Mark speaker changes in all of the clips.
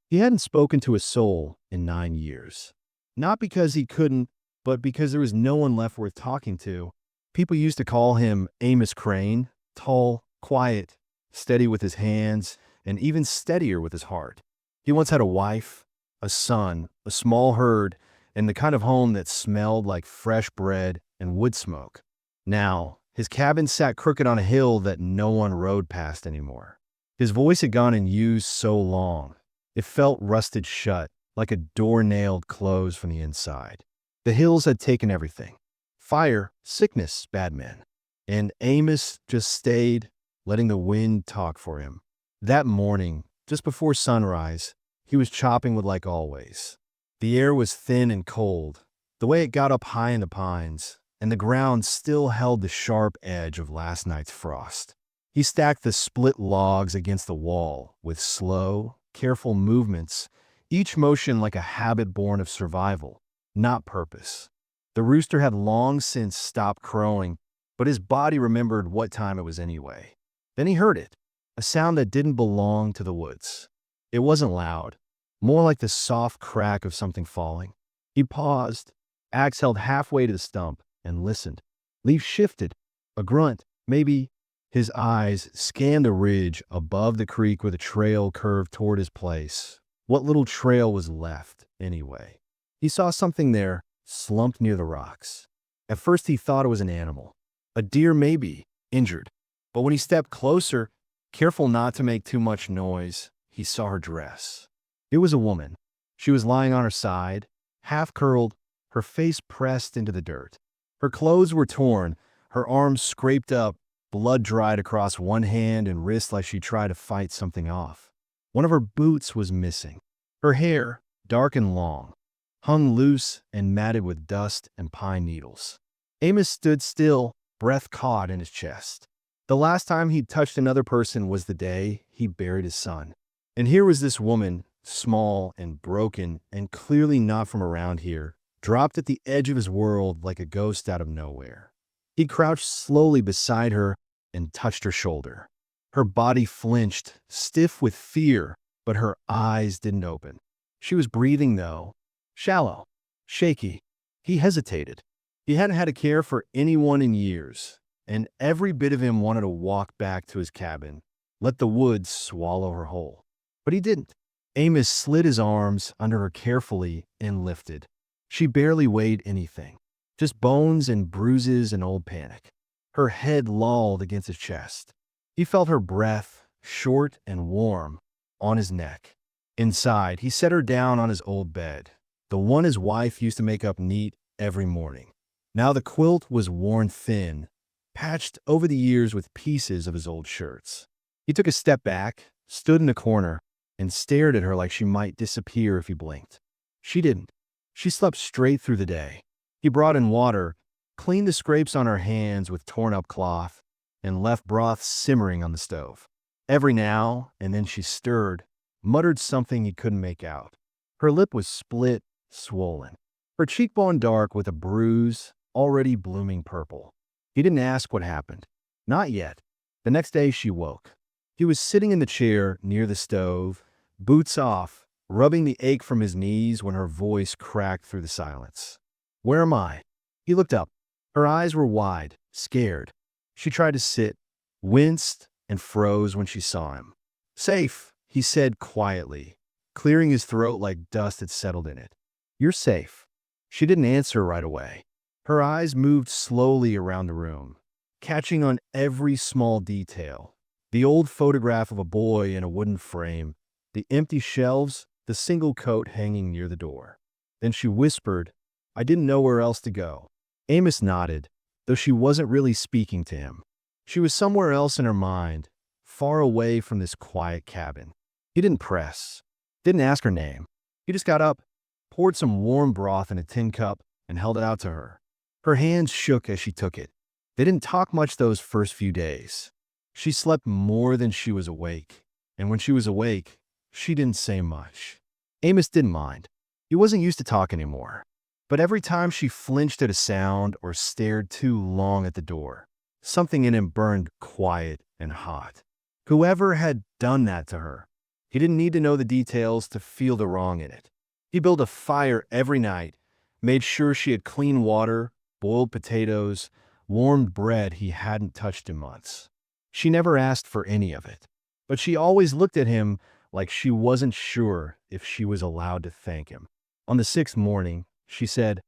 Speaker 1: He hadn't spoken to a soul in 9 years. Not because he couldn't, but because there was no one left worth talking to. People used to call him Amos Crane, tall, quiet, steady with his hands, and even steadier with his heart. He once had a wife, a son, a small herd, and the kind of home that smelled like fresh bread and wood smoke. Now, his cabin sat crooked on a hill that no one rode past anymore. His voice had gone unused so long. It felt rusted shut, like a door nailed closed from the inside. The hills had taken everything: fire, sickness, bad men. And Amos just stayed, letting the wind talk for him. That morning, just before sunrise, he was chopping wood like always. The air was thin and cold, the way it got up high in the pines, and the ground still held the sharp edge of last night's frost. He stacked the split logs against the wall with slow, careful movements, each motion like a habit born of survival, not purpose. The rooster had long since stopped crowing, but his body remembered what time it was anyway. Then he heard it, a sound that didn't belong to the woods. It wasn't loud, more like the soft crack of something falling. He paused, axe held halfway to the stump, and listened. Leaf shifted, a grunt, maybe. His eyes scanned the ridge above the creek where the trail curved toward his place. What little trail was left, anyway? He saw something there, slumped near the rocks. At first he thought it was an animal. A deer maybe, injured. But when he stepped closer, careful not to make too much noise, he saw her dress. It was a woman. She was lying on her side, half curled, her face pressed into the dirt. Her clothes were torn, her arms scraped up, blood dried across one hand and wrist like she tried to fight something off. One of her boots was missing. Her hair, dark and long, hung loose and matted with dust and pine needles. Amos stood still, breath caught in his chest. The last time he'd touched another person was the day he buried his son. And here was this woman, small and broken and clearly not from around here, dropped at the edge of his world like a ghost out of nowhere. He crouched slowly beside her and touched her shoulder. Her body flinched, stiff with fear, but her eyes didn't open. She was breathing, though, shallow, shaky. He hesitated. He hadn't had to care for anyone in years, and every bit of him wanted to walk back to his cabin, let the woods swallow her whole. But he didn't. Amos slid his arms under her carefully and lifted. She barely weighed anything, just bones and bruises and old panic. Her head lolled against his chest. He felt her breath, short and warm, on his neck. Inside, he set her down on his old bed, the one his wife used to make up neat every morning. Now the quilt was worn thin, patched over the years with pieces of his old shirts. He took a step back, stood in the corner, and stared at her like she might disappear if he blinked. She didn't. She slept straight through the day. He brought in water, cleaned the scrapes on her hands with torn-up cloth, and left broth simmering on the stove. Every now and then she stirred, muttered something he couldn't make out. Her lip was split, swollen. Her cheekbone dark with a bruise, already blooming purple. He didn't ask what happened. Not yet. The next day she woke. He was sitting in the chair near the stove, boots off, rubbing the ache from his knees when her voice cracked through the silence. "Where am I?" He looked up. Her eyes were wide, scared. She tried to sit, winced, and froze when she saw him. "Safe," he said quietly, clearing his throat like dust had settled in it. "You're safe." She didn't answer right away. Her eyes moved slowly around the room, catching on every small detail. The old photograph of a boy in a wooden frame, the empty shelves, the single coat hanging near the door. Then she whispered, "I didn't know where else to go." Amos nodded, though she wasn't really speaking to him. She was somewhere else in her mind, far away from this quiet cabin. He didn't press, didn't ask her name. He just got up, poured some warm broth in a tin cup, and held it out to her. Her hands shook as she took it. They didn't talk much those first few days. She slept more than she was awake, and when she was awake, she didn't say much. Amos didn't mind. He wasn't used to talk anymore. But every time she flinched at a sound or stared too long at the door, something in him burned quiet and hot. Whoever had done that to her, He didn't need to know the details to feel the wrong in it. He built a fire every night, made sure she had clean water, boiled potatoes, warmed bread he hadn't touched in months. She never asked for any of it, but she always looked at him like she wasn't sure if she was allowed to thank him. On the sixth morning, she said,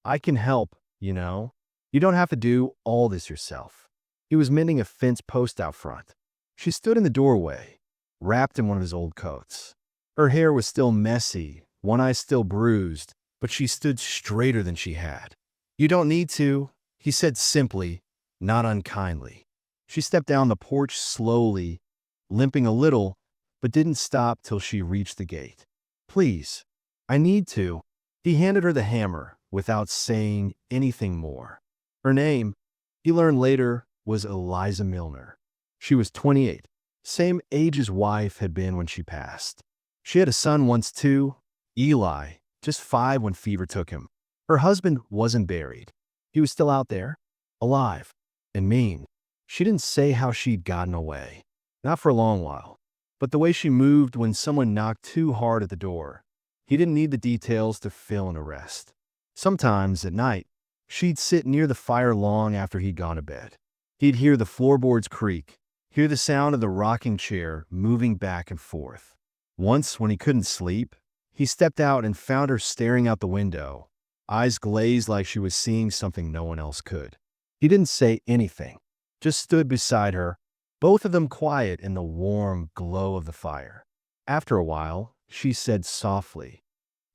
Speaker 1: "I can help, you know. You don't have to do all this yourself." He was mending a fence post out front. She stood in the doorway, wrapped in one of his old coats. Her hair was still messy, one eye still bruised, but she stood straighter than she had. "You don't need to," he said simply, not unkindly. She stepped down the porch slowly, limping a little, but didn't stop till she reached the gate. "Please, I need to." He handed her the hammer without saying anything more. Her name, he learned later, was Eliza Milner. She was 28, same age his wife had been when she passed. She had a son once too, Eli, just 5 when fever took him. Her husband wasn't buried. He was still out there, alive, and mean. She didn't say how she'd gotten away. Not for a long while. But the way she moved when someone knocked too hard at the door. He didn't need the details to fill an arrest. Sometimes, at night, she'd sit near the fire long after he'd gone to bed. He'd hear the floorboards creak, hear the sound of the rocking chair moving back and forth. Once, when he couldn't sleep, he stepped out and found her staring out the window, eyes glazed like she was seeing something no one else could. He didn't say anything, just stood beside her, both of them quiet in the warm glow of the fire. After a while, she said softly,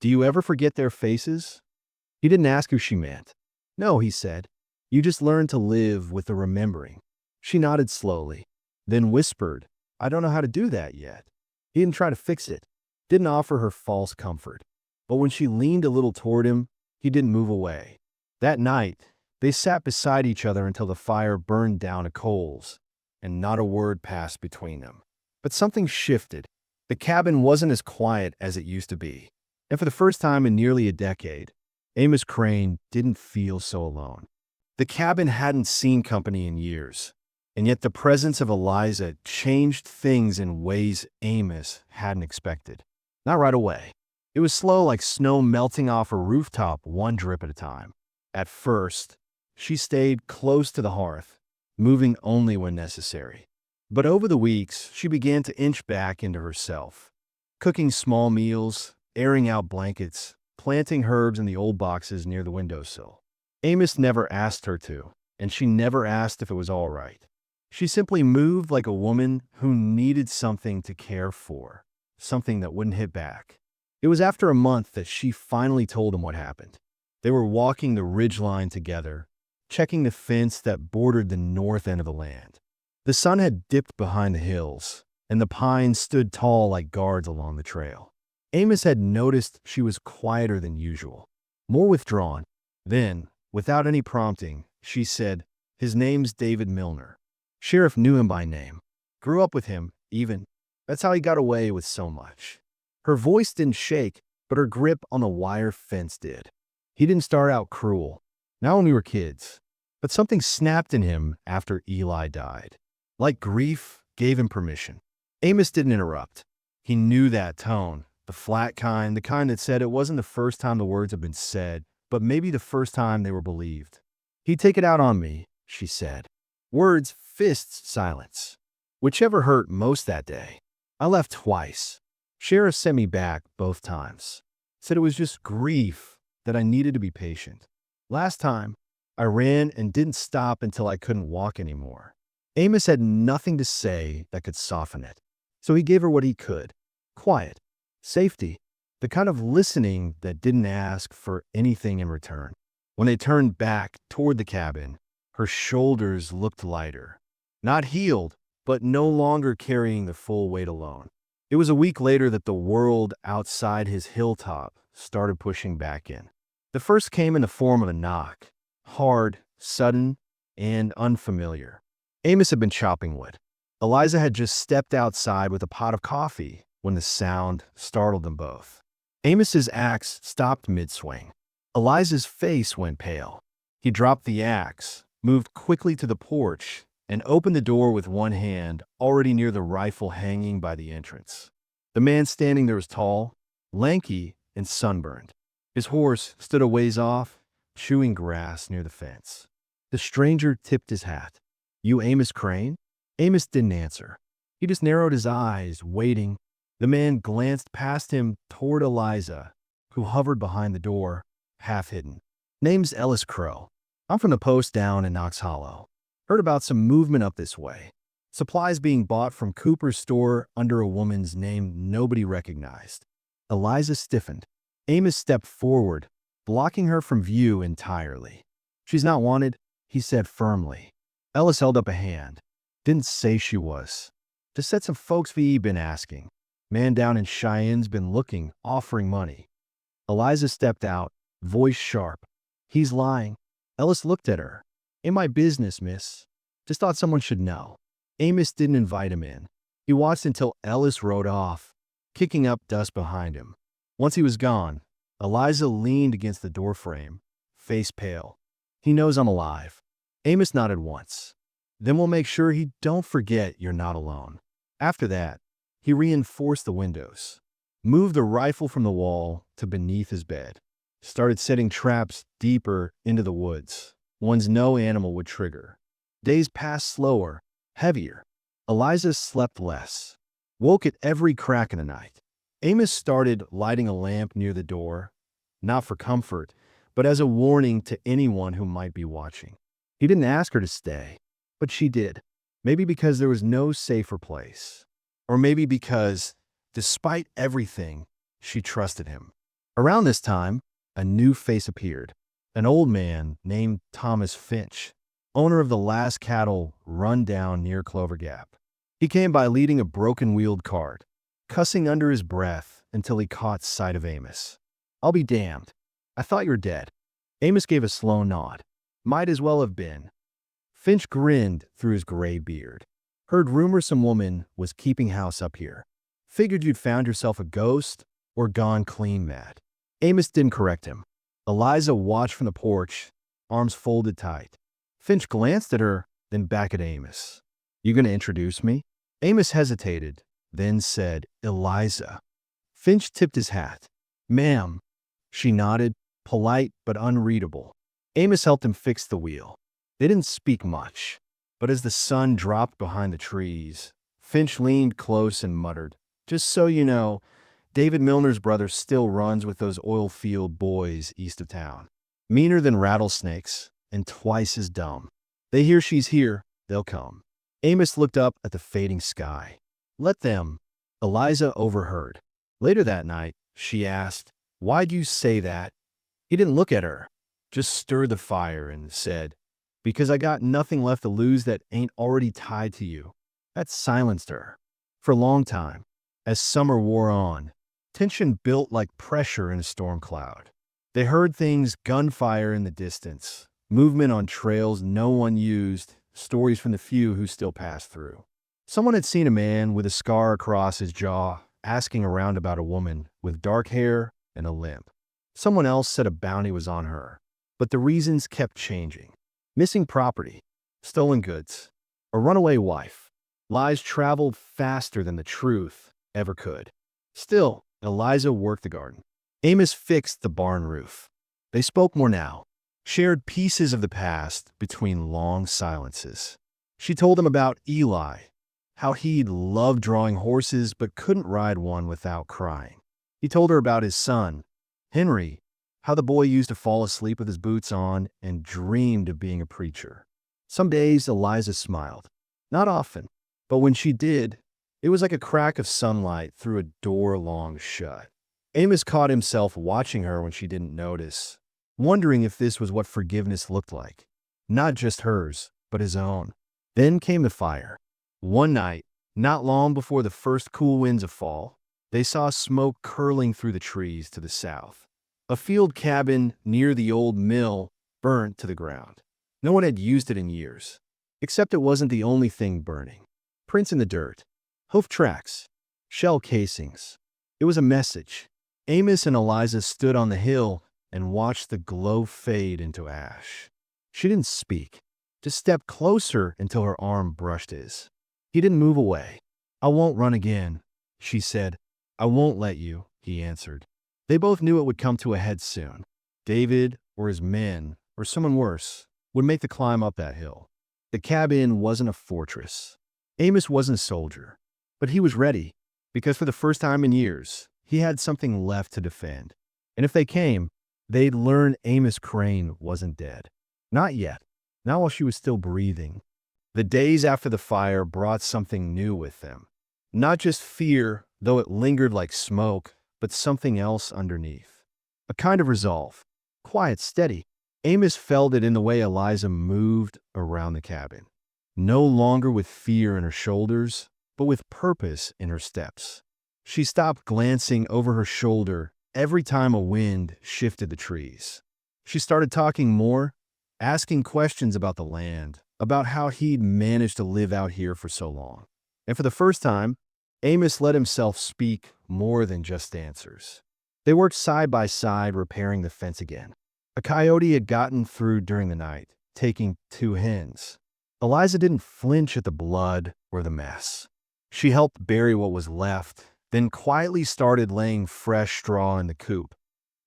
Speaker 1: "Do you ever forget their faces?" He didn't ask who she meant. "No," he said. "You just learn to live with the remembering." She nodded slowly, then whispered, "I don't know how to do that yet." He didn't try to fix it, didn't offer her false comfort. But when she leaned a little toward him, he didn't move away. That night, they sat beside each other until the fire burned down to coals, and not a word passed between them. But something shifted. The cabin wasn't as quiet as it used to be. And for the first time in nearly a decade, Amos Crane didn't feel so alone. The cabin hadn't seen company in years, and yet the presence of Eliza changed things in ways Amos hadn't expected. Not right away. It was slow, like snow melting off a rooftop, one drip at a time. At first, she stayed close to the hearth, moving only when necessary. But over the weeks, she began to inch back into herself, cooking small meals, airing out blankets, planting herbs in the old boxes near the windowsill. Amos never asked her to, and she never asked if it was all right. She simply moved like a woman who needed something to care for, something that wouldn't hit back. It was after a month that she finally told him what happened. They were walking the ridgeline together, checking the fence that bordered the north end of the land. The sun had dipped behind the hills, and the pines stood tall like guards along the trail. Amos had noticed she was quieter than usual, more withdrawn. Then, without any prompting, she said, "His name's David Milner." Sheriff knew him by name. Grew up with him, even. That's how he got away with so much. Her voice didn't shake, but her grip on the wire fence did. He didn't start out cruel, not when we were kids, but something snapped in him after Eli died. Like grief gave him permission. Amos didn't interrupt. He knew that tone, the flat kind, the kind that said it wasn't the first time the words had been said, but maybe the first time they were believed. "He'd take it out on me," she said. Words, fists, silence. Whichever hurt most that day. "I left twice. Sheriff sent me back both times. Said it was just grief, that I needed to be patient. Last time, I ran and didn't stop until I couldn't walk anymore." Amos had nothing to say that could soften it, so he gave her what he could. Quiet. Safety. The kind of listening that didn't ask for anything in return. When they turned back toward the cabin, her shoulders looked lighter. Not healed, but no longer carrying the full weight alone. It was a week later that the world outside his hilltop started pushing back in. The first came in the form of a knock. Hard, sudden, and unfamiliar. Amos had been chopping wood. Eliza had just stepped outside with a pot of coffee when the sound startled them both. Amos's axe stopped mid-swing. Eliza's face went pale. He dropped the axe, moved quickly to the porch, and opened the door with one hand, already near the rifle hanging by the entrance. The man standing there was tall, lanky, and sunburned. His horse stood a ways off, chewing grass near the fence. The stranger tipped his hat. "You Amos Crane?" Amos didn't answer. He just narrowed his eyes, waiting. The man glanced past him toward Eliza, who hovered behind the door, half hidden. "Name's Ellis Crow. I'm from the post down in Knox Hollow. Heard about some movement up this way. Supplies being bought from Cooper's store under a woman's name nobody recognized." Eliza stiffened. Amos stepped forward, blocking her from view entirely. "She's not wanted," he said firmly. Ellis held up a hand. "Didn't say she was. Just said some folks V been asking. Man down in Cheyenne's been looking, offering money." Eliza stepped out, voice sharp. "He's lying." Ellis looked at her. "Ain't my business, miss. Just thought someone should know." Amos didn't invite him in. He watched until Ellis rode off, kicking up dust behind him. Once he was gone, Eliza leaned against the doorframe, face pale. "He knows I'm alive." Amos nodded once. "Then we'll make sure he don't forget you're not alone." After that, he reinforced the windows, moved the rifle from the wall to beneath his bed, started setting traps deeper into the woods, ones no animal would trigger. Days passed slower, heavier. Eliza slept less, woke at every crack in the night. Amos started lighting a lamp near the door, not for comfort, but as a warning to anyone who might be watching. He didn't ask her to stay, but she did. Maybe because there was no safer place. Or maybe because, despite everything, she trusted him. Around this time, a new face appeared. An old man named Thomas Finch, owner of the last cattle run down near Clover Gap. He came by leading a broken-wheeled cart, cussing under his breath until he caught sight of Amos. "I'll be damned. I thought you were dead." Amos gave a slow nod. "Might as well have been." Finch grinned through his gray beard. "Heard rumors some woman was keeping house up here. Figured you'd found yourself a ghost or gone clean mad." Amos didn't correct him. Eliza watched from the porch, arms folded tight. Finch glanced at her, then back at Amos. "You gonna introduce me?" Amos hesitated, then said, "Eliza." Finch tipped his hat. "Ma'am." She nodded, polite but unreadable. Amos helped him fix the wheel. They didn't speak much, but as the sun dropped behind the trees, Finch leaned close and muttered, "Just so you know, David Milner's brother still runs with those oil field boys east of town. Meaner than rattlesnakes and twice as dumb. They hear she's here, they'll come." Amos looked up at the fading sky. "Let them." Eliza overheard. Later that night, she asked, "Why'd you say that?" He didn't look at her, just stirred the fire and said, "Because I got nothing left to lose that ain't already tied to you." That silenced her. For a long time, as summer wore on, tension built like pressure in a storm cloud. They heard things, gunfire in the distance, movement on trails no one used, stories from the few who still passed through. Someone had seen a man with a scar across his jaw asking around about a woman with dark hair and a limp. Someone else said a bounty was on her, but the reasons kept changing. Missing property, stolen goods, a runaway wife. Lies traveled faster than the truth ever could. Still, Eliza worked the garden. Amos fixed the barn roof. They spoke more now, shared pieces of the past between long silences. She told him about Eli, how he'd loved drawing horses but couldn't ride one without crying. He told her about his son, Henry, how the boy used to fall asleep with his boots on and dreamed of being a preacher. Some days Eliza smiled. Not often, but when she did, it was like a crack of sunlight through a door long shut. Amos caught himself watching her when she didn't notice, wondering if this was what forgiveness looked like. Not just hers, but his own. Then came the fire. One night, not long before the first cool winds of fall, they saw smoke curling through the trees to the south. A field cabin near the old mill burnt to the ground. No one had used it in years, except it wasn't the only thing burning. Prints in the dirt, hoof tracks, shell casings. It was a message. Amos and Eliza stood on the hill and watched the glow fade into ash. She didn't speak, just stepped closer until her arm brushed his. He didn't move away. "I won't run again," she said. "I won't let you," he answered. They both knew it would come to a head soon. David, or his men, or someone worse, would make the climb up that hill. The cabin wasn't a fortress. Amos wasn't a soldier, but he was ready, because for the first time in years, he had something left to defend. And if they came, they'd learn Amos Crane wasn't dead. Not yet. Not while she was still breathing. The days after the fire brought something new with them. Not just fear, though it lingered like smoke, but something else underneath. A kind of resolve. Quiet, steady. Amos felt it in the way Eliza moved around the cabin. No longer with fear in her shoulders, but with purpose in her steps. She stopped glancing over her shoulder every time a wind shifted the trees. She started talking more, asking questions about the land, about how he'd managed to live out here for so long. And for the first time, Amos let himself speak more than just answers. They worked side by side repairing the fence again. A coyote had gotten through during the night, taking 2 hens. Eliza didn't flinch at the blood or the mess. She helped bury what was left, then quietly started laying fresh straw in the coop,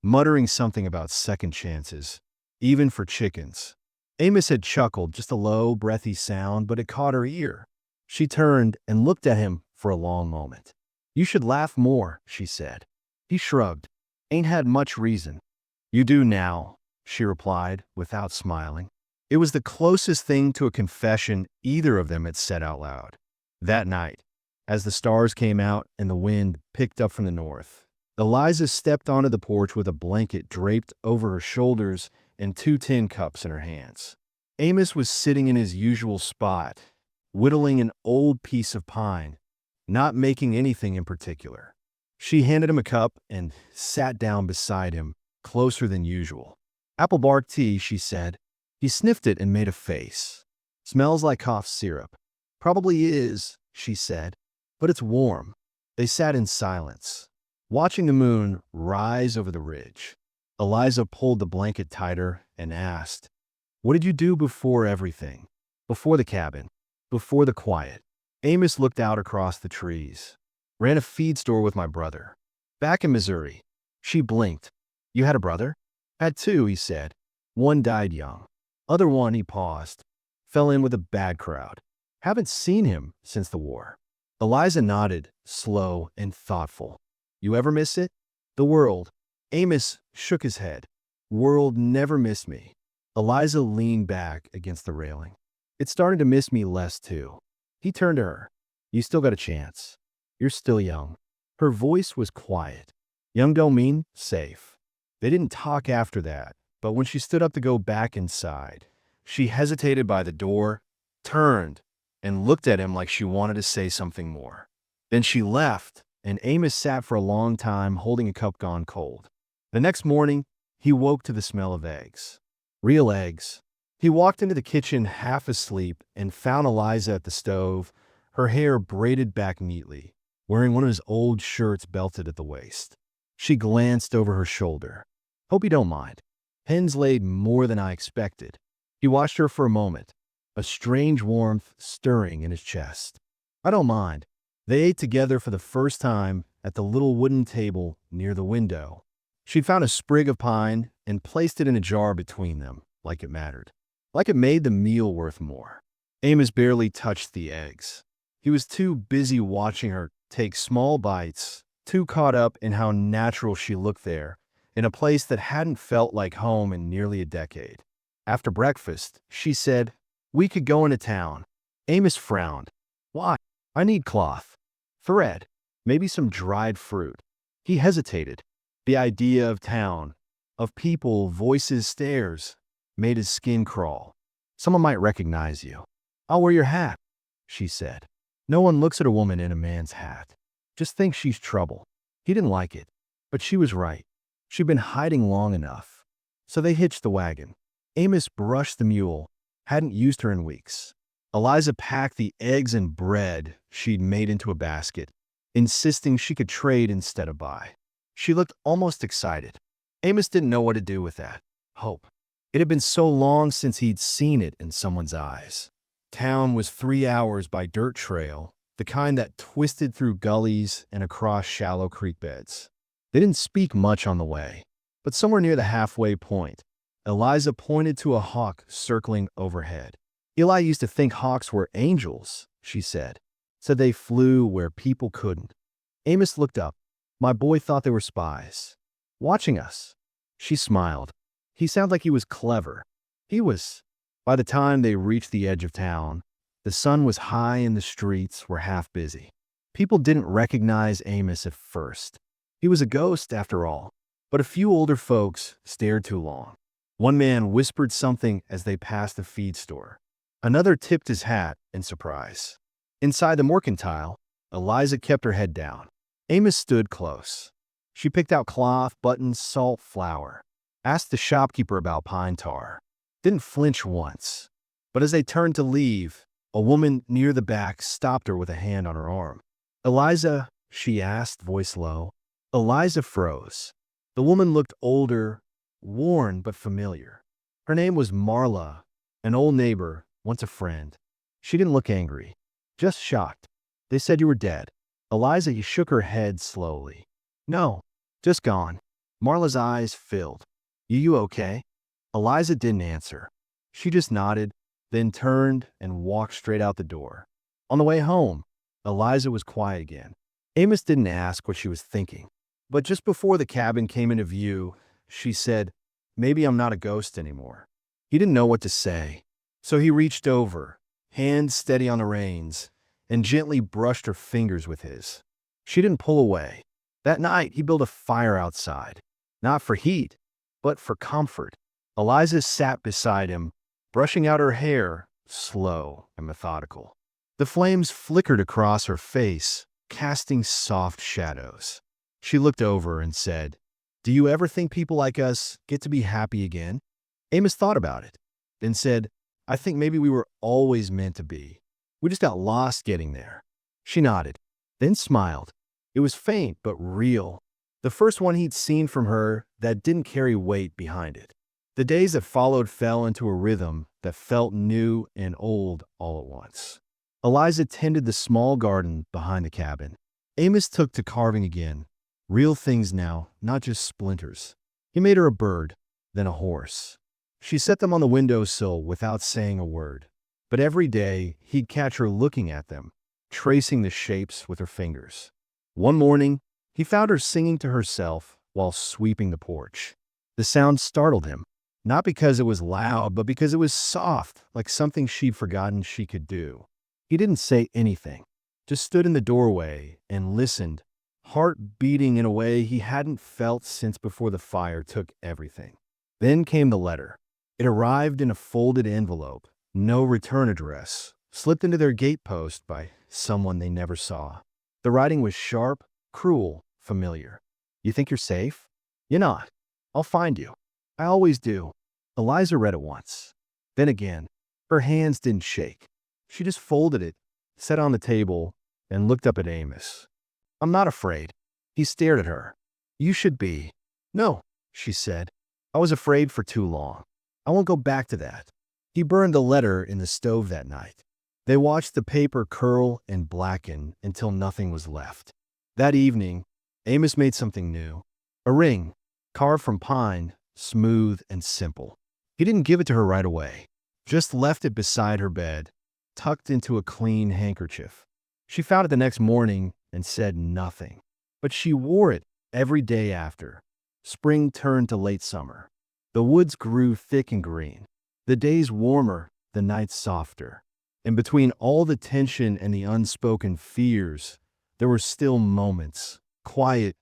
Speaker 1: muttering something about second chances, even for chickens. Amos had chuckled, just a low, breathy sound, but it caught her ear. She turned and looked at him for a long moment. "You should laugh more," she said. He shrugged. "Ain't had much reason." "You do now," she replied, without smiling. It was the closest thing to a confession either of them had said out loud. That night, as the stars came out and the wind picked up from the north, Eliza stepped onto the porch with a blanket draped over her shoulders and 2 tin cups in her hands. Amos was sitting in his usual spot, whittling an old piece of pine, not making anything in particular. She handed him a cup and sat down beside him, closer than usual. "Apple bark tea," she said. He sniffed it and made a face. "Smells like cough syrup." "Probably is," she said, "but it's warm." They sat in silence, watching the moon rise over the ridge. Eliza pulled the blanket tighter and asked, "What did you do before everything? Before the cabin? Before the quiet?" Amos looked out across the trees. "Ran a feed store with my brother. Back in Missouri." She blinked. "You had a brother?" "Had 2, he said. One died young. Other one," he paused, "fell in with a bad crowd. Haven't seen him since the war." Eliza nodded, slow and thoughtful. "You ever miss it?" "The world." Amos shook his head. "World never missed me." Eliza leaned back against the railing. "It's starting to miss me less, too." He turned to her. "You still got a chance. You're still young." Her voice was quiet. Young don't mean safe. They didn't talk after that, but when she stood up to go back inside, she hesitated by the door, turned, and looked at him like she wanted to say something more. Then she left, and Amos sat for a long time holding a cup gone cold. The next morning, he woke to the smell of eggs. Real eggs. He walked into the kitchen half asleep and found Eliza at the stove, her hair braided back neatly, wearing one of his old shirts belted at the waist. She glanced over her shoulder. "Hope you don't mind. Hens laid more than I expected." He watched her for a moment, a strange warmth stirring in his chest. "I don't mind." They ate together for the first time at the little wooden table near the window. She'd found a sprig of pine and placed it in a jar between them, like it mattered. Like it made the meal worth more. Amos barely touched the eggs. He was too busy watching her take small bites, too caught up in how natural she looked there, in a place that hadn't felt like home in nearly a decade. After breakfast, she said, "We could go into town." Amos frowned. "Why?" "I need cloth. Thread. Maybe some dried fruit." He hesitated. The idea of town, of people, voices, stares, made his skin crawl. "Someone might recognize you." "I'll wear your hat," she said. No one looks at a woman in a man's hat. Just thinks she's trouble. He didn't like it, but she was right. She'd been hiding long enough. So they hitched the wagon. Amos brushed the mule, hadn't used her in weeks. Eliza packed the eggs and bread she'd made into a basket, insisting she could trade instead of buy. She looked almost excited. Amos didn't know what to do with that. Hope. It had been so long since he'd seen it in someone's eyes. Town was 3 hours by dirt trail, the kind that twisted through gullies and across shallow creek beds. They didn't speak much on the way, but somewhere near the halfway point, Eliza pointed to a hawk circling overhead. Eli used to think hawks were angels, she said they flew where people couldn't. Amos looked up. My boy thought they were spies. Watching us. She smiled. He sounded like he was clever. He was. By the time they reached the edge of town, the sun was high and the streets were half busy. People didn't recognize Amos at first. He was a ghost, after all, but a few older folks stared too long. One man whispered something as they passed the feed store. Another tipped his hat in surprise. Inside the mercantile, Eliza kept her head down. Amos stood close. She picked out cloth, buttons, salt, flour. Asked the shopkeeper about pine tar. Didn't flinch once. But as they turned to leave, a woman near the back stopped her with a hand on her arm. Eliza, she asked, voice low. Eliza froze. The woman looked older, worn but familiar. Her name was Marla, an old neighbor, once a friend. She didn't look angry, just shocked. They said you were dead. Eliza shook her head slowly. No, just gone. Marla's eyes filled. You okay? Eliza didn't answer. She just nodded, then turned and walked straight out the door. On the way home, Eliza was quiet again. Amos didn't ask what she was thinking. But just before the cabin came into view, she said, maybe I'm not a ghost anymore. He didn't know what to say, so he reached over, hands steady on the reins, and gently brushed her fingers with his. She didn't pull away. That night, he built a fire outside, not for heat, but for comfort. Eliza sat beside him, brushing out her hair, slow and methodical. The flames flickered across her face, casting soft shadows. She looked over and said, do you ever think people like us get to be happy again? Amos thought about it, then said, I think maybe we were always meant to be. We just got lost getting there. She nodded, then smiled. It was faint but real. The first one he'd seen from her that didn't carry weight behind it. The days that followed fell into a rhythm that felt new and old all at once. Eliza tended the small garden behind the cabin. Amos took to carving again. Real things now, not just splinters. He made her a bird, then a horse. She set them on the windowsill without saying a word. But every day, he'd catch her looking at them, tracing the shapes with her fingers. One morning, he found her singing to herself while sweeping the porch. The sound startled him, not because it was loud, but because it was soft, like something she'd forgotten she could do. He didn't say anything, just stood in the doorway and listened, heart beating in a way he hadn't felt since before the fire took everything. Then came the letter. It arrived in a folded envelope, no return address, slipped into their gatepost by someone they never saw. The writing was sharp, cruel, familiar. You think you're safe? You're not. I'll find you. I always do. Eliza read it once. Then again. Her hands didn't shake. She just folded it, set on the table, and looked up at Amos. I'm not afraid. He stared at her. You should be. No, she said. I was afraid for too long. I won't go back to that. He burned the letter in the stove that night. They watched the paper curl and blacken until nothing was left. That evening, Amos made something new. A ring, carved from pine, smooth and simple. He didn't give it to her right away, just left it beside her bed, tucked into a clean handkerchief. She found it the next morning and said nothing. But she wore it every day after. Spring turned to late summer. The woods grew thick and green. The days warmer, the nights softer. And between all the tension and the unspoken fears, there were still moments, quiet,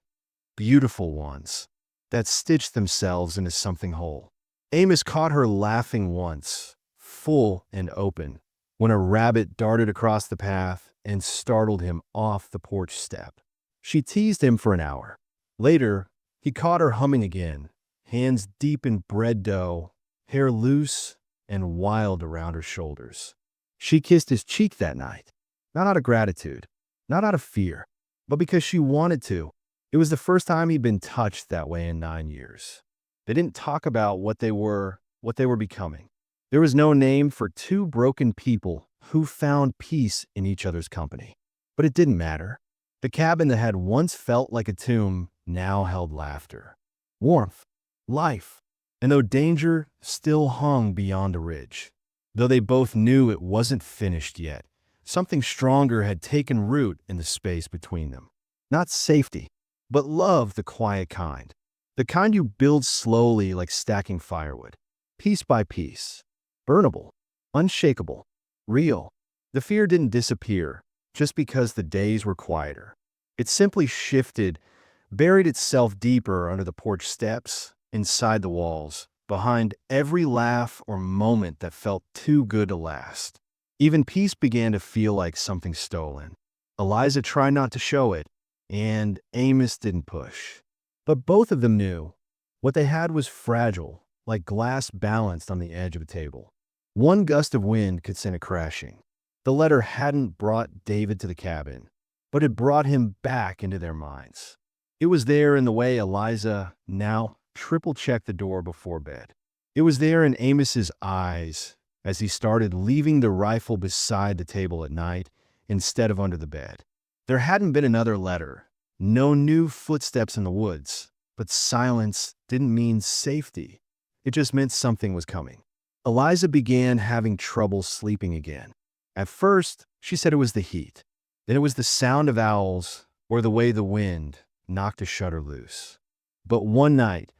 Speaker 1: beautiful ones, that stitched themselves into something whole. Amos caught her laughing once, full and open, when a rabbit darted across the path and startled him off the porch step. She teased him for an hour. Later, he caught her humming again, hands deep in bread dough, hair loose and wild around her shoulders. She kissed his cheek that night, not out of gratitude, not out of fear, but because she wanted to. It was the first time he'd been touched that way in 9 years. They didn't talk about what they were becoming. There was no name for two broken people who found peace in each other's company. But it didn't matter. The cabin that had once felt like a tomb now held laughter, warmth, life, and though danger still hung beyond a ridge. Though they both knew it wasn't finished yet, something stronger had taken root in the space between them. Not safety, but love, the quiet kind. The kind you build slowly like stacking firewood, piece by piece. Burnable, unshakable, real. The fear didn't disappear just because the days were quieter. It simply shifted, buried itself deeper under the porch steps, inside the walls, behind every laugh or moment that felt too good to last. Even peace began to feel like something stolen. Eliza tried not to show it, and Amos didn't push. But both of them knew what they had was fragile, like glass balanced on the edge of a table. One gust of wind could send it crashing. The letter hadn't brought David to the cabin, but it brought him back into their minds. It was there in the way Eliza now triple-checked the door before bed. It was there in Amos's eyes as he started leaving the rifle beside the table at night instead of under the bed. There hadn't been another letter, no new footsteps in the woods, but silence didn't mean safety. It just meant something was coming. Eliza began having trouble sleeping again. At first, she said it was the heat. Then it was the sound of owls or the way the wind knocked a shutter loose. But one night,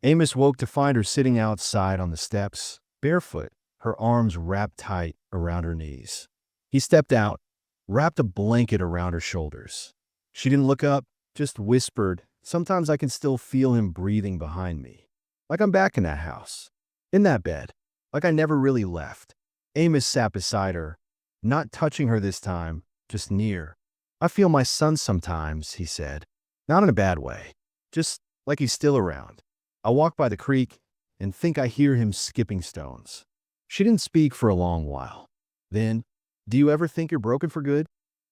Speaker 1: Amos woke to find her sitting outside on the steps, barefoot, her arms wrapped tight around her knees. He stepped out, wrapped a blanket around her shoulders. She didn't look up, just whispered, "Sometimes I can still feel him breathing behind me. Like I'm back in that house, in that bed, like I never really left." Amos sat beside her, not touching her this time, just near. "I feel my son sometimes," he said. "Not in a bad way, just like he's still around. I walk by the creek and think I hear him skipping stones." She didn't speak for a long while. Then, "Do you ever think you're broken for good?"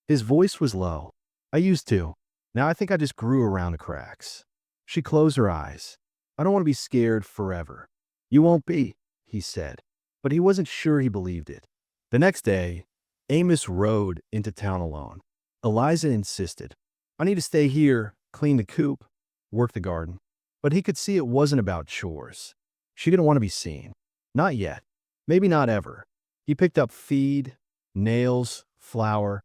Speaker 1: His voice was low. "I used to. Now I think I just grew around the cracks." She closed her eyes. "I don't want to be scared forever." "You won't be," he said. But he wasn't sure he believed it. The next day, Amos rode into town alone. Eliza insisted. "I need to stay here, clean the coop, work the garden." But he could see it wasn't about chores. She didn't want to be seen. Not yet. Maybe not ever. He picked up feed, nails, flour,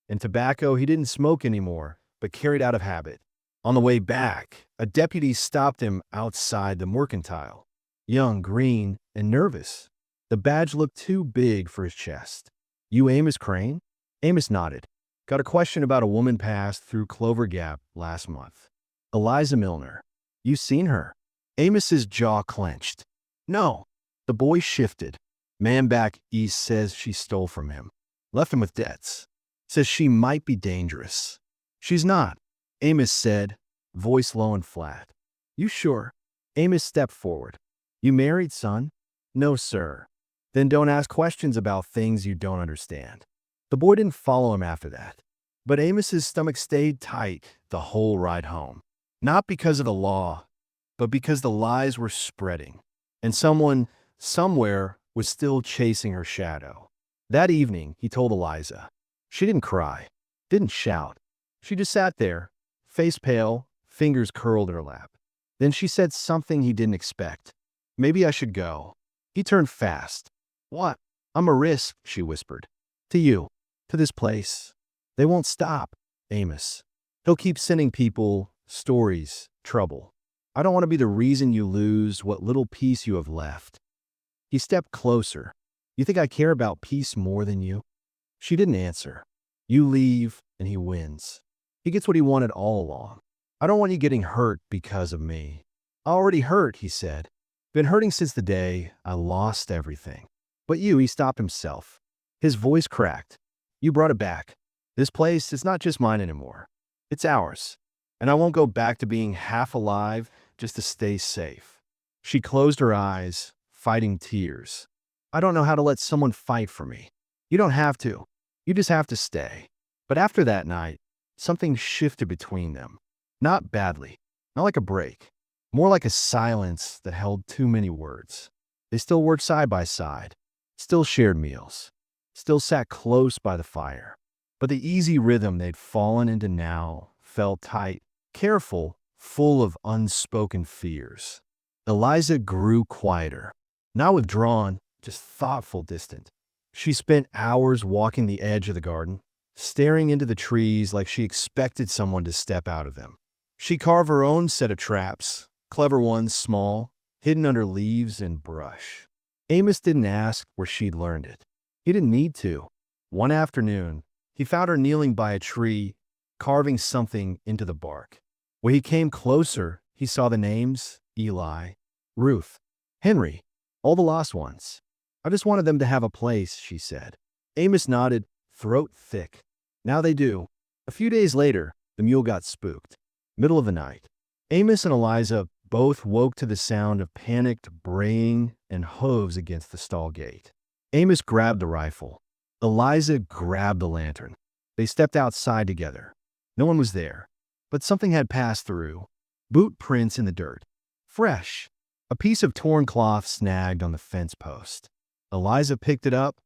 Speaker 1: and tobacco he didn't smoke anymore, but carried out of habit. On the way back, a deputy stopped him outside the mercantile. Young, green, and nervous. The badge looked too big for his chest. "You Amos Crane?" Amos nodded. "Got a question about a woman passed through Clover Gap last month. Eliza Milner. You seen her?" Amos's jaw clenched. "No." The boy shifted. "Man back east says she stole from him. Left him with debts. Says she might be dangerous." "She's not," Amos said, voice low and flat. "You sure?" Amos stepped forward. "You married, son?" "No, sir." "Then don't ask questions about things you don't understand." The boy didn't follow him after that. But Amos's stomach stayed tight the whole ride home. Not because of the law, but because the lies were spreading. And someone, somewhere, was still chasing her shadow. That evening, he told Eliza. She didn't cry, didn't shout. She just sat there, face pale, fingers curled in her lap. Then she said something he didn't expect. "Maybe I should go." He turned fast. "What?" "I'm a risk," she whispered. "To you. To this place. They won't stop, Amos. He'll keep sending people, stories, trouble. I don't want to be the reason you lose what little peace you have left." He stepped closer. "You think I care about peace more than you?" She didn't answer. "You leave, and he wins. He gets what he wanted all along. I don't want you getting hurt because of me." "I already hurt," he said. "Been hurting since the day I lost everything." "But you," he stopped himself. His voice cracked. "You brought it back. This place is not just mine anymore. It's ours. And I won't go back to being half alive just to stay safe." She closed her eyes, fighting tears. "I don't know how to let someone fight for me." "You don't have to. You just have to stay." But after that night, something shifted between them. Not badly, not like a break, more like a silence that held too many words. They still worked side by side, still shared meals, still sat close by the fire. But the easy rhythm they'd fallen into now felt tight, careful, full of unspoken fears. Eliza grew quieter, not withdrawn, just thoughtful, distant. She spent hours walking the edge of the garden, staring into the trees like she expected someone to step out of them. She carved her own set of traps, clever ones, small, hidden under leaves and brush. Amos didn't ask where she'd learned it. He didn't need to. One afternoon, he found her kneeling by a tree, carving something into the bark. When he came closer, he saw the names: Eli, Ruth, Henry, all the lost ones. "I just wanted them to have a place," she said. Amos nodded, throat thick. "Now they do." A few days later, the mule got spooked. Middle of the night. Amos and Eliza both woke to the sound of panicked braying and hooves against the stall gate. Amos grabbed the rifle. Eliza grabbed the lantern. They stepped outside together. No one was there, but something had passed through. Boot prints in the dirt. Fresh. A piece of torn cloth snagged on the fence post. Eliza picked it up,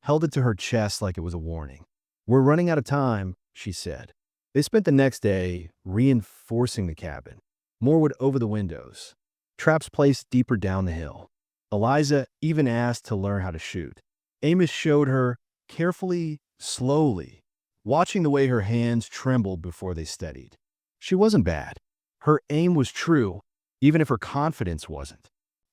Speaker 1: held it to her chest like it was a warning. "We're running out of time," she said. They spent the next day reinforcing the cabin. More wood over the windows. Traps placed deeper down the hill. Eliza even asked to learn how to shoot. Amos showed her carefully, slowly, watching the way her hands trembled before they steadied. She wasn't bad. Her aim was true, even if her confidence wasn't.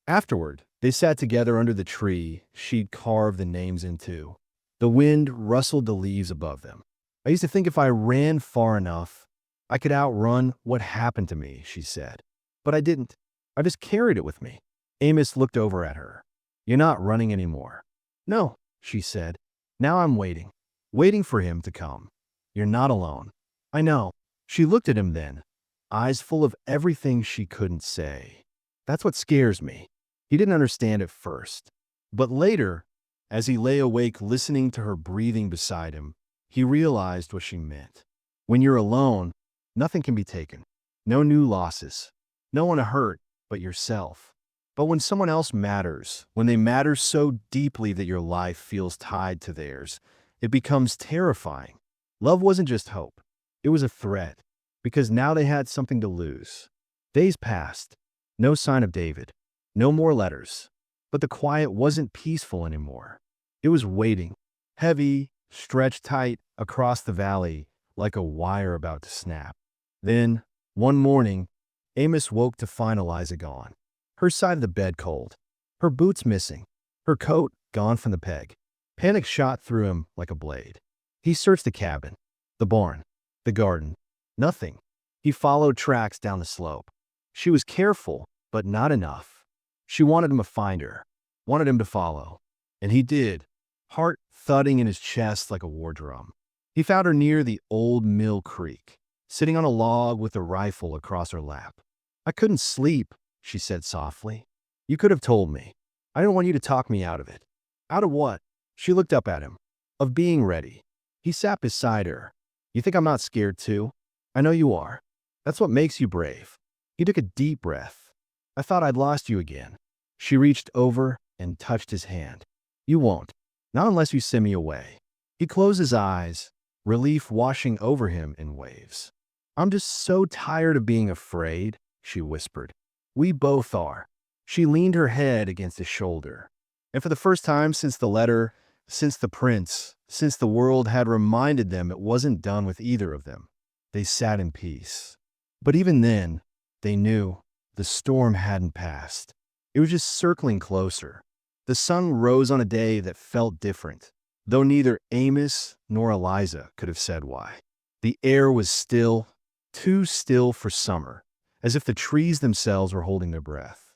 Speaker 1: Afterward, they sat together under the tree she'd carved the names into. The wind rustled the leaves above them. "I used to think if I ran far enough, I could outrun what happened to me," she said. "But I didn't. I just carried it with me." Amos looked over at her. "You're not running anymore." "No," she said. "Now I'm waiting. Waiting for him to come. You're not alone." "I know." She looked at him then, eyes full of everything she couldn't say. "That's what scares me." He didn't understand at first. But later, as he lay awake listening to her breathing beside him, he realized what she meant. When you're alone, nothing can be taken. No new losses. No one to hurt but yourself. But when someone else matters, when they matter so deeply that your life feels tied to theirs, it becomes terrifying. Love wasn't just hope. It was a threat, because now they had something to lose. Days passed. No sign of David. No more letters. But the quiet wasn't peaceful anymore. It was waiting, heavy, stretched tight across the valley like a wire about to snap. Then, one morning, Amos woke to find Eliza gone. Her side of the bed cold. Her boots missing. Her coat gone from the peg. Panic shot through him like a blade. He searched the cabin, the barn, the garden. Nothing. He followed tracks down the slope. She was careful, but not enough. She wanted him to find her, wanted him to follow. And he did, heart thudding in his chest like a war drum. He found her near the old mill creek, sitting on a log with a rifle across her lap. "I couldn't sleep," she said softly. "You could have told me. I didn't want you to talk me out of it." "Out of what?" She looked up at him. "Of being ready." He sat beside her. "You think I'm not scared too? I know you are. That's what makes you brave." He took a deep breath. "I thought I'd lost you again." She reached over and touched his hand. "You won't. Not unless you send me away." He closed his eyes, relief washing over him in waves. "I'm just so tired of being afraid," she whispered. "We both are." She leaned her head against his shoulder. And for the first time since the letter, since the prince, since the world had reminded them it wasn't done with either of them, they sat in peace. But even then, they knew the storm hadn't passed. It was just circling closer. The sun rose on a day that felt different, though neither Amos nor Eliza could have said why. The air was still, too still for summer, as if the trees themselves were holding their breath.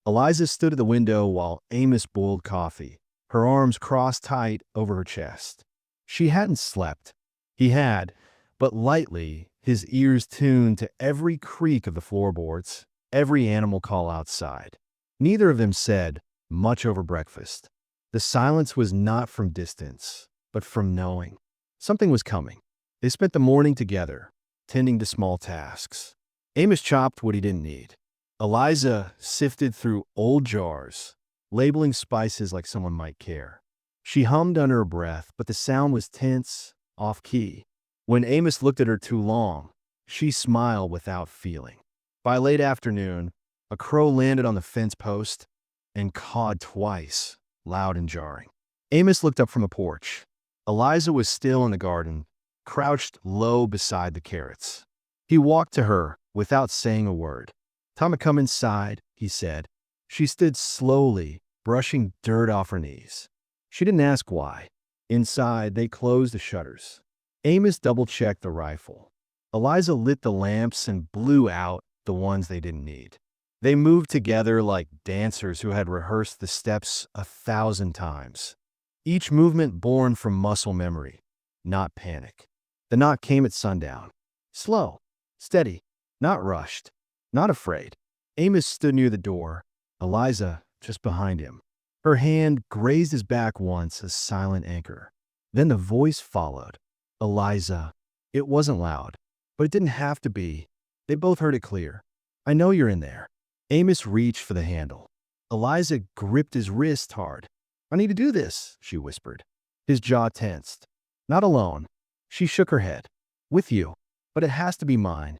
Speaker 1: Eliza stood at the window while Amos boiled coffee, her arms crossed tight over her chest. She hadn't slept. He had, but lightly, his ears tuned to every creak of the floorboards, every animal call outside. Neither of them said much over breakfast. The silence was not from distance, but from knowing. Something was coming. They spent the morning together, tending to small tasks. Amos chopped what he didn't need. Eliza sifted through old jars, labeling spices like someone might care. She hummed under her breath, but the sound was tense, off-key. When Amos looked at her too long, she smiled without feeling. By late afternoon, a crow landed on the fence post and cawed twice, loud and jarring. Amos looked up from the porch. Eliza was still in the garden, crouched low beside the carrots. He walked to her without saying a word. "Time to come inside," he said. She stood slowly, brushing dirt off her knees. She didn't ask why. Inside, they closed the shutters. Amos double-checked the rifle. Eliza lit the lamps and blew out the ones they didn't need. They moved together like dancers who had rehearsed the steps 1,000 times. Each movement born from muscle memory, not panic. The knock came at sundown. Slow, steady, not rushed, not afraid. Amos stood near the door, Eliza just behind him. Her hand grazed his back once, a silent anchor. Then the voice followed. "Eliza." It wasn't loud, but it didn't have to be. They both heard it clear. "I know you're in there." Amos reached for the handle. Eliza gripped his wrist hard. "I need to do this," she whispered. His jaw tensed. "Not alone." She shook her head. "With you, but it has to be mine."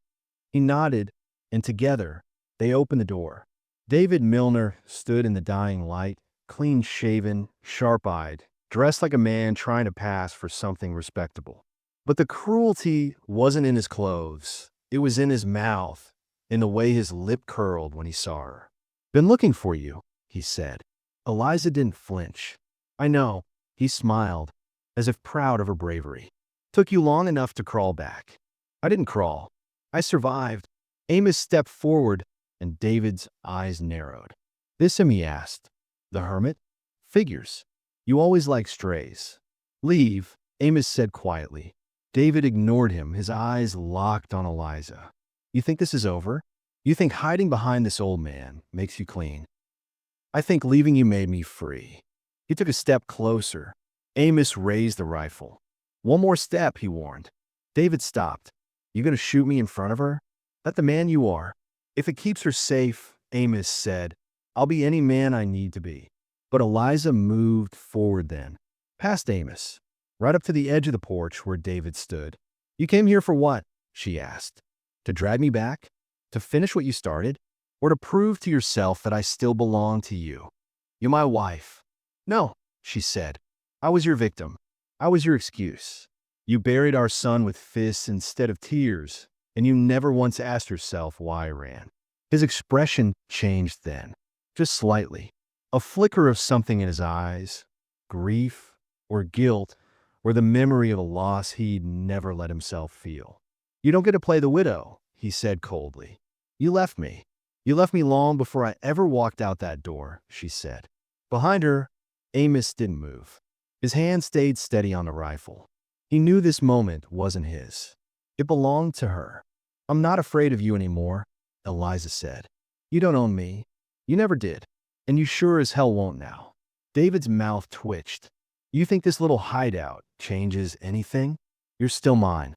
Speaker 1: He nodded, and together, they opened the door. David Milner stood in the dying light, clean-shaven, sharp-eyed, dressed like a man trying to pass for something respectable. But the cruelty wasn't in his clothes. It was in his mouth, in the way his lip curled when he saw her. "Been looking for you," he said. Eliza didn't flinch. "I know." He smiled, as if proud of her bravery. "Took you long enough to crawl back." "I didn't crawl. I survived." Amos stepped forward, and David's eyes narrowed. "This him?" he asked. "The hermit?" "Figures. You always like strays." "Leave," Amos said quietly. David ignored him, his eyes locked on Eliza. "You think this is over? You think hiding behind this old man makes you clean?" "I think leaving you made me free." He took a step closer. Amos raised the rifle. "One more step," he warned. David stopped. "You gonna shoot me in front of her? That the man you are?" "If it keeps her safe," Amos said, "I'll be any man I need to be." But Eliza moved forward then, past Amos, right up to the edge of the porch where David stood. "You came here for what?" she asked. "To drag me back? To finish what you started? Or to prove to yourself that I still belong to you? You're my wife." "No," she said. "I was your victim. I was your excuse. You buried our son with fists instead of tears, and you never once asked yourself why I ran." His expression changed then, just slightly. A flicker of something in his eyes, grief or guilt, or the memory of a loss he'd never let himself feel. "You don't get to play the widow," he said coldly. "You left me. You left me long before I ever walked out that door," she said. Behind her, Amos didn't move. His hand stayed steady on the rifle. He knew this moment wasn't his. It belonged to her. "I'm not afraid of you anymore," Eliza said. "You don't own me. You never did. And you sure as hell won't now." David's mouth twitched. "You think this little hideout changes anything? You're still mine."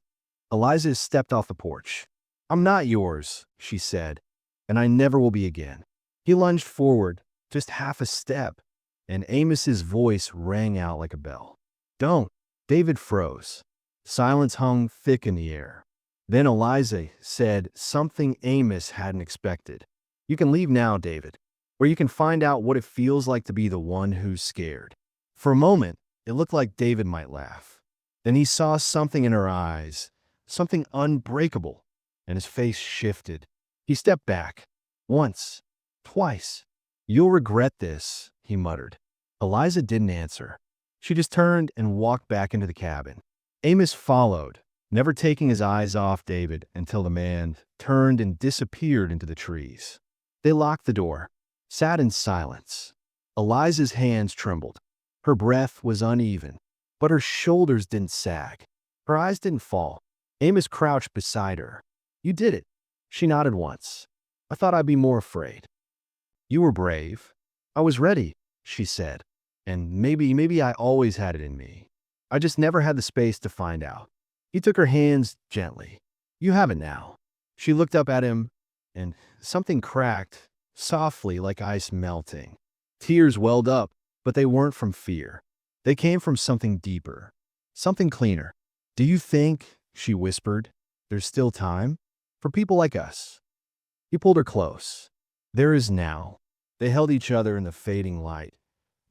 Speaker 1: Eliza stepped off the porch. "I'm not yours," she said, "and I never will be again." He lunged forward, just half a step, and Amos's voice rang out like a bell. "Don't." David froze. Silence hung thick in the air. Then Eliza said something Amos hadn't expected. "You can leave now, David, or you can find out what it feels like to be the one who's scared." For a moment, it looked like David might laugh. Then he saw something in her eyes, something unbreakable, and his face shifted. He stepped back. Once. Twice. "You'll regret this," he muttered. Eliza didn't answer. She just turned and walked back into the cabin. Amos followed, never taking his eyes off David until the man turned and disappeared into the trees. They locked the door, sat in silence. Eliza's hands trembled. Her breath was uneven, but her shoulders didn't sag. Her eyes didn't fall. Amos crouched beside her. "You did it." She nodded once. "I thought I'd be more afraid." "You were brave." "I was ready," she said. "And maybe I always had it in me. I just never had the space to find out." He took her hands gently. "You have it now." She looked up at him, and something cracked, softly like ice melting. Tears welled up, but they weren't from fear. They came from something deeper, something cleaner. "Do you think," she whispered, "there's still time? For people like us?" He pulled her close. "There is now." They held each other in the fading light,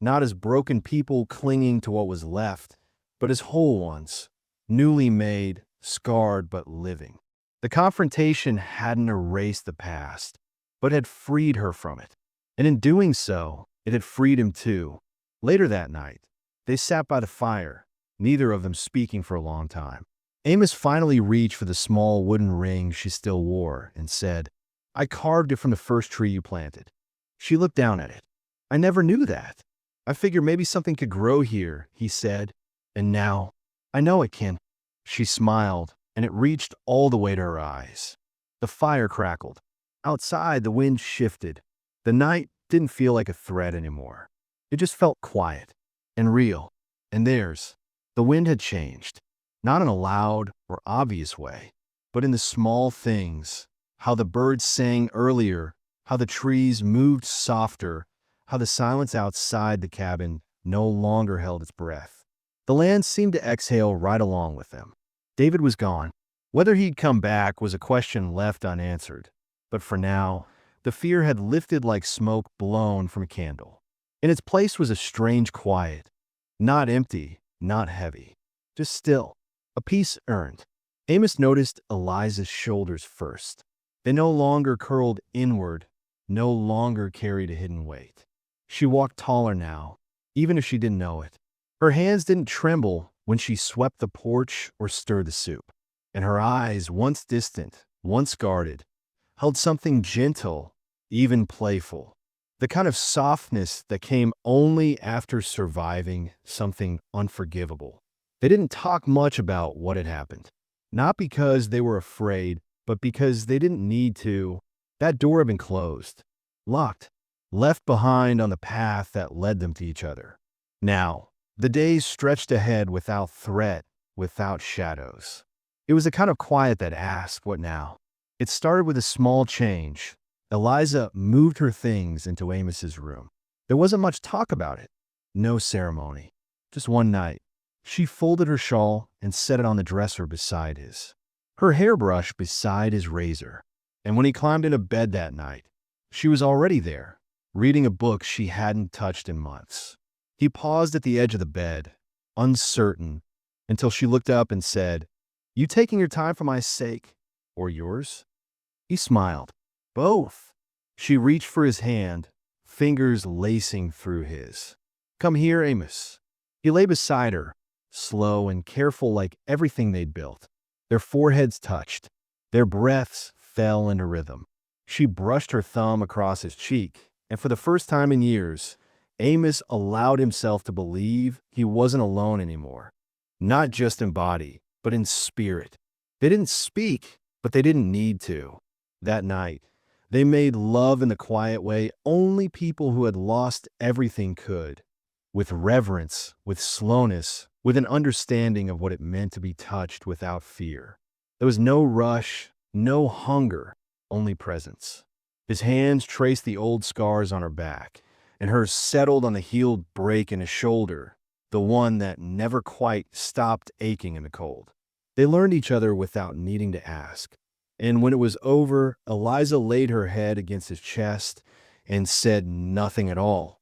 Speaker 1: not as broken people clinging to what was left, but as whole ones, newly made, scarred but living. The confrontation hadn't erased the past, but had freed her from it. And in doing so, it had freed him too. Later that night, they sat by the fire, neither of them speaking for a long time. Amos finally reached for the small wooden ring she still wore and said, "I carved it from the first tree you planted." She looked down at it. "I never knew that. I figured maybe something could grow here," he said. "And now, I know it can." She smiled, and it reached all the way to her eyes. The fire crackled. Outside, the wind shifted. The night didn't feel like a threat anymore. It just felt quiet and real. And theirs, the wind had changed. Not in a loud or obvious way, but in the small things. How the birds sang earlier, how the trees moved softer, how the silence outside the cabin no longer held its breath. The land seemed to exhale right along with them. David was gone. Whether he'd come back was a question left unanswered. But for now, the fear had lifted like smoke blown from a candle. In its place was a strange quiet, not empty, not heavy, just still, a peace earned. Amos noticed Eliza's shoulders first. They no longer curled inward, no longer carried a hidden weight. She walked taller now, even if she didn't know it. Her hands didn't tremble when she swept the porch or stirred the soup. And her eyes, once distant, once guarded, held something gentle, even playful. The kind of softness that came only after surviving something unforgivable. They didn't talk much about what had happened. Not because they were afraid, but because they didn't need to. That door had been closed, locked, left behind on the path that led them to each other. Now, the days stretched ahead without threat, without shadows. It was the kind of quiet that asked, "What now?" It started with a small change. Eliza moved her things into Amos's room. There wasn't much talk about it. No ceremony. Just one night. She folded her shawl and set it on the dresser beside his. Her hairbrush beside his razor. And when he climbed into bed that night, she was already there, reading a book she hadn't touched in months. He paused at the edge of the bed, uncertain, until she looked up and said, "You taking your time for my sake, or yours?" He smiled. "Both." She reached for his hand, fingers lacing through his. "Come here, Amos." He lay beside her, slow and careful like everything they'd built. Their foreheads touched. Their breaths fell into rhythm. She brushed her thumb across his cheek, and for the first time in years, Amos allowed himself to believe he wasn't alone anymore. Not just in body, but in spirit. They didn't speak, but they didn't need to. That night, they made love in the quiet way only people who had lost everything could. With reverence, with slowness, with an understanding of what it meant to be touched without fear. There was no rush, no hunger, only presence. His hands traced the old scars on her back, and hers settled on the healed break in his shoulder, the one that never quite stopped aching in the cold. They learned each other without needing to ask. And when it was over, Eliza laid her head against his chest and said nothing at all.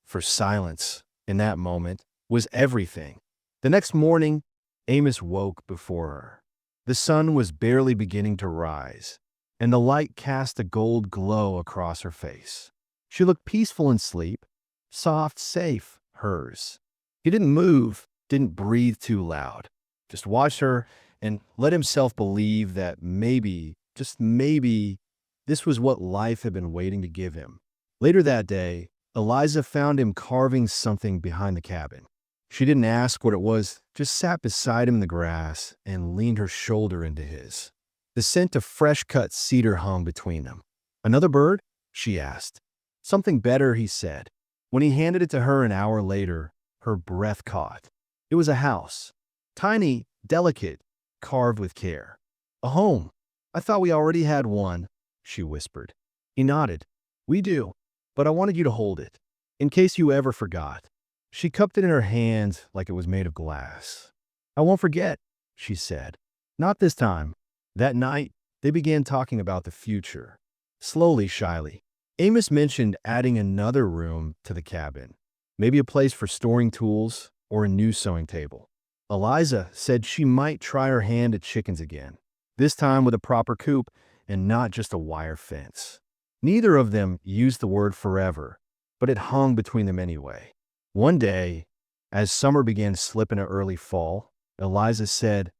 Speaker 1: For silence, in that moment, was everything. The next morning, Amos woke before her. The sun was barely beginning to rise, and the light cast a gold glow across her face. She looked peaceful in sleep, soft, safe, hers. He didn't move, didn't breathe too loud. Just watched her and let himself believe that maybe, just maybe, this was what life had been waiting to give him. Later that day, Eliza found him carving something behind the cabin. She didn't ask what it was, just sat beside him in the grass and leaned her shoulder into his. The scent of fresh-cut cedar hung between them. "Another bird?" she asked. "Something better," he said. When he handed it to her an hour later, her breath caught. It was a house. Tiny, delicate, carved with care. "A home. I thought we already had one," she whispered. He nodded. "We do, but I wanted you to hold it, in case you ever forgot." She cupped it in her hand like it was made of glass. "I won't forget." she said. Not this time. That night, they began talking about the future. Slowly, shyly. Amos mentioned adding another room to the cabin. Maybe a place for storing tools or a new sewing table. Eliza said she might try her hand at chickens again, this time with a proper coop and not just a wire fence. Neither of them used the word forever, but it hung between them anyway. One day, as summer began to slip into early fall, Eliza said,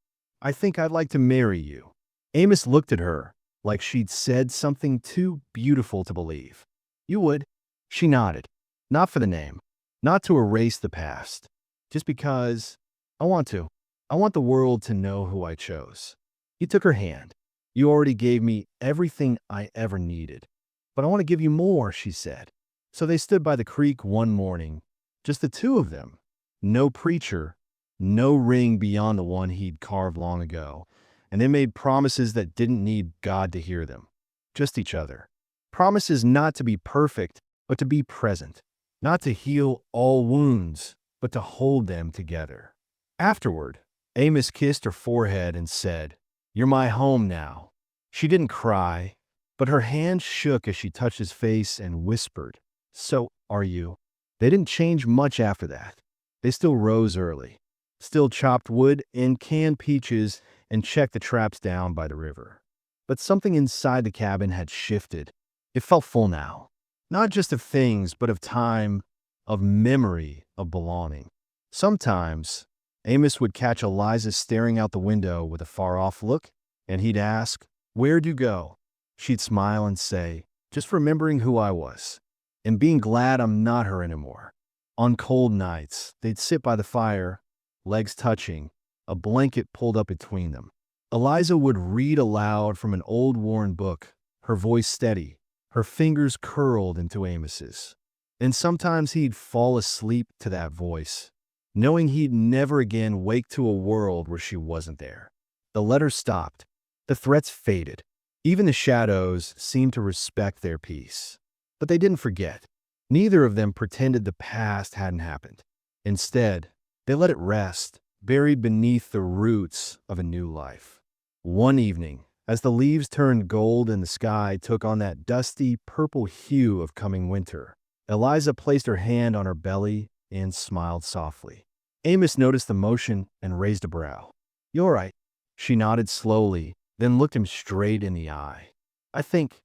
Speaker 1: "I think I'd like to marry you." Amos looked at her like she'd said something too beautiful to believe. "You would?" She nodded. "Not for the name. Not to erase the past. Just because I want to. I want the world to know who I chose." He took her hand. "You already gave me everything I ever needed. But I want to give you more," she said. So they stood by the creek one morning, just the two of them. No preacher, no ring beyond the one he'd carved long ago. And they made promises that didn't need God to hear them. Just each other. Promises not to be perfect, but to be present. Not to heal all wounds, but to hold them together. Afterward, Amos kissed her forehead and said, "You're my home now." She didn't cry, but her hand shook as she touched his face and whispered, "So are you." They didn't change much after that. They still rose early, still chopped wood and canned peaches and checked the traps down by the river. But something inside the cabin had shifted. It felt full now. Not just of things, but of time, of memory, of belonging. Sometimes, Amos would catch Eliza staring out the window with a far-off look, and he'd ask, "Where'd you go?" She'd smile and say, "Just remembering who I was, and being glad I'm not her anymore." On cold nights, they'd sit by the fire, legs touching, a blanket pulled up between them. Eliza would read aloud from an old worn book, her voice steady, her fingers curled into Amos's. And sometimes he'd fall asleep to that voice, knowing he'd never again wake to a world where she wasn't there. The letters stopped. The threats faded. Even the shadows seemed to respect their peace. But they didn't forget. Neither of them pretended the past hadn't happened. Instead, they let it rest, buried beneath the roots of a new life. One evening, as the leaves turned gold and the sky took on that dusty purple hue of coming winter, Eliza placed her hand on her belly and smiled softly. Amos noticed the motion and raised a brow. "You all right?" She nodded slowly, then looked him straight in the eye. "I think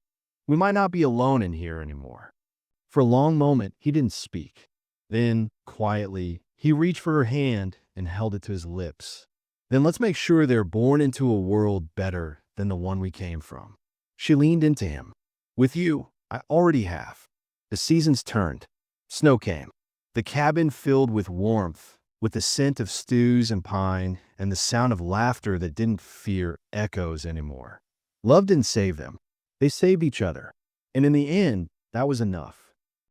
Speaker 1: we might not be alone in here anymore." For a long moment, he didn't speak. Then, quietly, he reached for her hand and held it to his lips. "Then let's make sure they're born into a world better than the one we came from." She leaned into him. "With you, I already have." The seasons turned. Snow came. The cabin filled with warmth, with the scent of stews and pine, and the sound of laughter that didn't fear echoes anymore. Love didn't save them. They saved each other. And in the end, that was enough.